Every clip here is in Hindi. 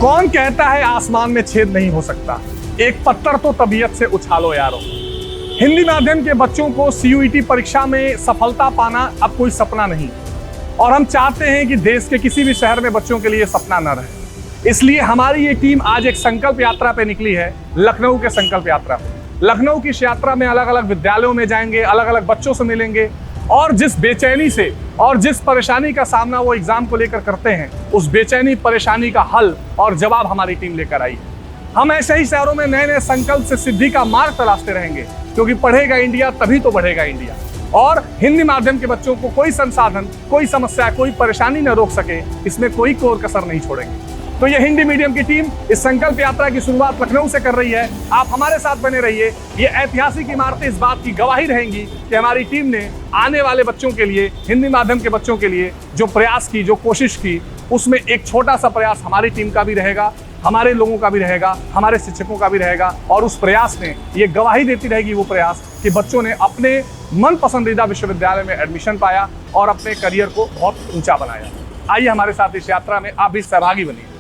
कौन कहता है आसमान में छेद नहीं हो सकता, एक पत्थर तो तबीयत से उछालो यारो। हिंदी माध्यम के बच्चों को सीयूईटी परीक्षा में सफलता पाना अब कोई सपना नहीं, और हम चाहते हैं कि देश के किसी भी शहर में बच्चों के लिए सपना न रहे। इसलिए हमारी ये टीम आज एक संकल्प यात्रा पे निकली है, लखनऊ के संकल्प यात्रा पे। लखनऊ की इस यात्रा में अलग अलग विद्यालयों में जाएंगे, अलग अलग बच्चों से मिलेंगे, और जिस बेचैनी से और जिस परेशानी का सामना वो एग्जाम को लेकर करते हैं, उस बेचैनी परेशानी का हल और जवाब हमारी टीम लेकर आई है। हम ऐसे ही शहरों में नए नए संकल्प से सिद्धि का मार्ग तलाशते रहेंगे, क्योंकि पढ़ेगा इंडिया तभी तो बढ़ेगा इंडिया। और हिंदी माध्यम के बच्चों को कोई संसाधन, कोई समस्या, कोई परेशानी न रोक सके, इसमें कोई कोर कसर नहीं छोड़ेंगे। तो ये हिंदी मीडियम की टीम इस संकल्प यात्रा की शुरुआत लखनऊ से कर रही है। आप हमारे साथ बने रहिए। ये ऐतिहासिक इमारतें इस बात की गवाही रहेंगी कि हमारी टीम ने आने वाले बच्चों के लिए, हिंदी माध्यम के बच्चों के लिए जो प्रयास की, जो कोशिश की, उसमें एक छोटा सा प्रयास हमारी टीम का भी रहेगा, हमारे लोगों का भी रहेगा, हमारे शिक्षकों का भी रहेगा, और उस प्रयास में ये गवाही देती रहेगी वो प्रयास कि बच्चों ने अपने मन पसंदीदा विश्वविद्यालय में एडमिशन पाया और अपने करियर को बहुत ऊंचा बनाया। आइए हमारे साथ इस यात्रा में आप भी सहभागी बनिए।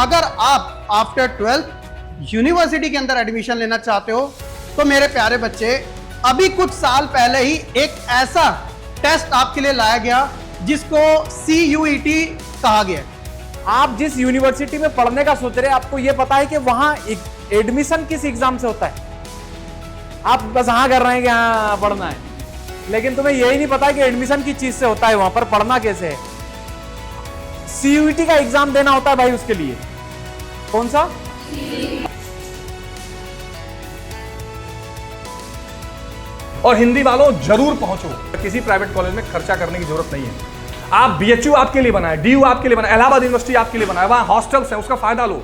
अगर आप आफ्टर 12th यूनिवर्सिटी के अंदर एडमिशन लेना चाहते हो तो मेरे प्यारे बच्चे, अभी कुछ साल पहले ही एक ऐसा टेस्ट आपके लिए लाया गया जिसको CUET कहा गया। आप जिस यूनिवर्सिटी में पढ़ने का सोच रहे हैं, आपको यह पता है कि वहां एडमिशन किस एग्जाम से होता है? आप बस हाँ कर रहे हैं कि हाँ पढ़ना है, लेकिन तुम्हें यही नहीं पता कि एडमिशन किस चीज से होता है, वहां पर पढ़ना कैसे है। CUET का एग्जाम देना होता है भाई, उसके लिए कौन सा? और हिंदी वालों जरूर पहुंचो। किसी प्राइवेट कॉलेज में खर्चा करने की जरूरत नहीं है। आप BHU आपके लिए बना है, DU आपके लिए बना है, इलाहाबाद यूनिवर्सिटी आपके लिए बना है, वहां हॉस्टल्स है, उसका फायदा लो।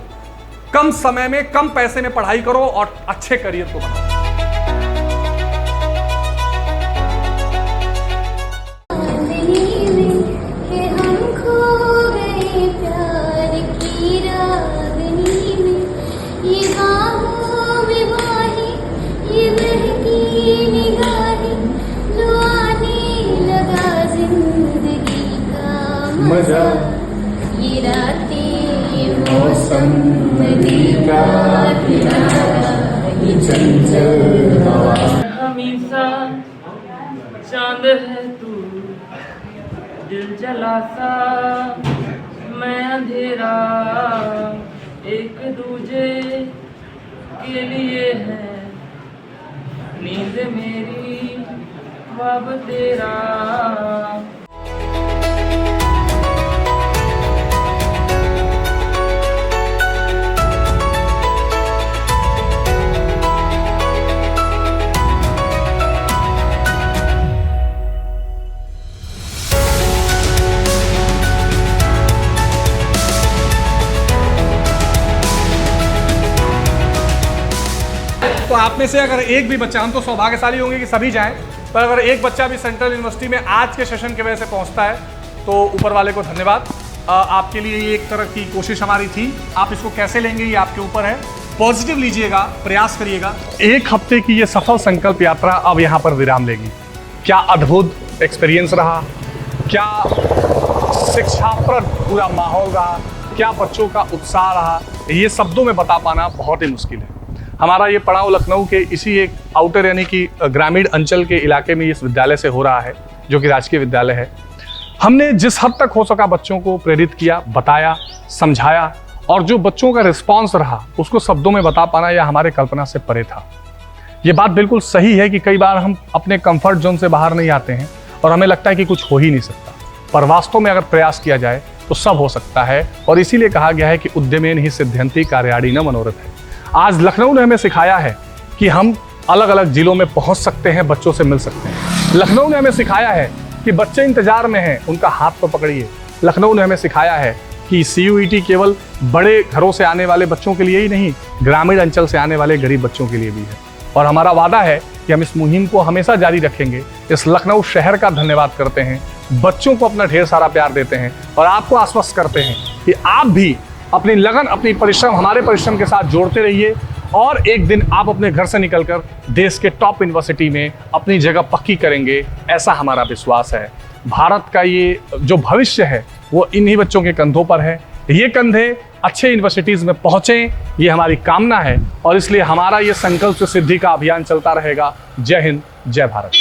कम समय में, कम पैसे में पढ़ाई करो और अच्छे करियर को बनाओ। मजा ये रातें मौसम का ये चंचल हवा, हमेशा चांद है तू, दिल जला सा मैं अंधेरा, एक दूजे के लिए है नींद मेरी, ख्वाब तेरा। तो आप में से अगर एक भी बच्चा, हम तो सौभाग्यशाली होंगे कि सभी जाएं, पर अगर एक बच्चा भी सेंट्रल यूनिवर्सिटी में आज के सेशन की वजह से पहुंचता है तो ऊपर वाले को धन्यवाद। आपके लिए ये एक तरह की कोशिश हमारी थी। आप इसको कैसे लेंगे ये आपके ऊपर है। पॉजिटिव लीजिएगा, प्रयास करिएगा। एक हफ्ते की ये सफल संकल्प यात्रा अब यहाँ पर विराम लेगी। क्या अद्भुत एक्सपीरियंस रहा, क्या शिक्षाप्रद पूरा माहौल रहा, क्या बच्चों का उत्साह रहा, ये शब्दों में बता पाना बहुत ही मुश्किल है। हमारा ये पड़ाव लखनऊ के इसी एक आउटर यानी कि ग्रामीण अंचल के इलाके में इस विद्यालय से हो रहा है, जो कि राजकीय विद्यालय है। हमने जिस हद तक हो सका बच्चों को प्रेरित किया, बताया, समझाया, और जो बच्चों का रिस्पांस रहा उसको शब्दों में बता पाना यह हमारे कल्पना से परे था। ये बात बिल्कुल सही है कि कई बार हम अपने कंफर्ट जोन से बाहर नहीं आते हैं और हमें लगता है कि कुछ हो ही नहीं सकता, पर वास्तव में अगर प्रयास किया जाए तो सब हो सकता है। और इसीलिए कहा गया है कि उद्यमेन ही सिद्ध्यन्ति कार्याणि न मनोरथ है। आज लखनऊ ने हमें सिखाया है कि हम अलग अलग जिलों में पहुंच सकते हैं, बच्चों से मिल सकते हैं। लखनऊ ने हमें सिखाया है कि बच्चे इंतजार में हैं, उनका हाथ तो पकड़िए। लखनऊ ने हमें सिखाया है कि CUET केवल बड़े घरों से आने वाले बच्चों के लिए ही नहीं, ग्रामीण अंचल से आने वाले गरीब बच्चों के लिए भी है। और हमारा वादा है कि हम इस मुहिम को हमेशा जारी रखेंगे। इस लखनऊ शहर का धन्यवाद करते हैं, बच्चों को अपना ढेर सारा प्यार देते हैं और आपको आश्वस्त करते हैं कि आप भी अपनी लगन, अपनी परिश्रम हमारे परिश्रम के साथ जोड़ते रहिए और एक दिन आप अपने घर से निकलकर देश के टॉप यूनिवर्सिटी में अपनी जगह पक्की करेंगे, ऐसा हमारा विश्वास है। भारत का ये जो भविष्य है वो इन्हीं बच्चों के कंधों पर है। ये कंधे अच्छे यूनिवर्सिटीज़ में पहुँचें, ये हमारी कामना है और इसलिए हमारा ये संकल्प से सिद्धि का अभियान चलता रहेगा। जय हिंद, जय भारत।